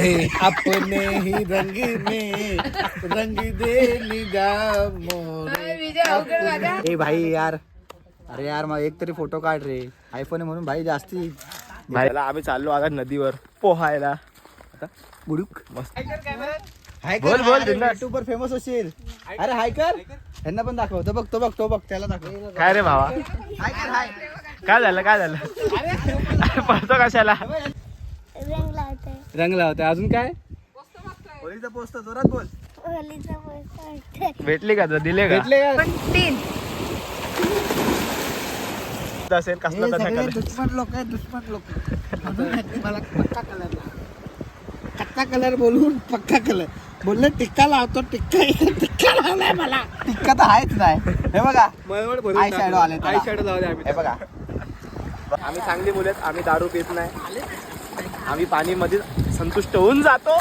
अपने ही रंग में रंग दे निगाह मोरे. ए भाई यार, अरे यार मग एक तरी फोटो काढ रे. आयफोन आहे म्हणून भाई जास्ती. भाईला आम्ही चाललो आता नदीवर पोहायला. बुडूक मस्त. हाय बोल, कर. बोल, अरे बिंदास. YouTube वर फेमस होशील. अरे हाय कर. यांना पण दाखव. तो बघ त्याला दाखव. काय रे भावा, हाय कर हाय. काय झालं पळतो कशाला? रंग लावते. रंग लावते. अजून काय? होळीचा पोस्ट जोरात बोल. होलीचा पोस्टर. भेटली का? दिले का? भेटले का? 3 असेल कसला हे तसा सगळे कलर. दुश्मन लोक आहेत, दुश्मन लोक. मला पक्का कलर कच्चा कलर बोलून पक्का कलर बोलले. टिक्का लावतो. टिक्का लावलाय मला. टिक्का तर आहेच नाही. हे बघा आय शॅडो आले. हे बघा आम्ही चांगली मुले आहेत, आम्ही दारू पित नाही, आम्ही पाणी मध्ये संतुष्ट होऊन जातो.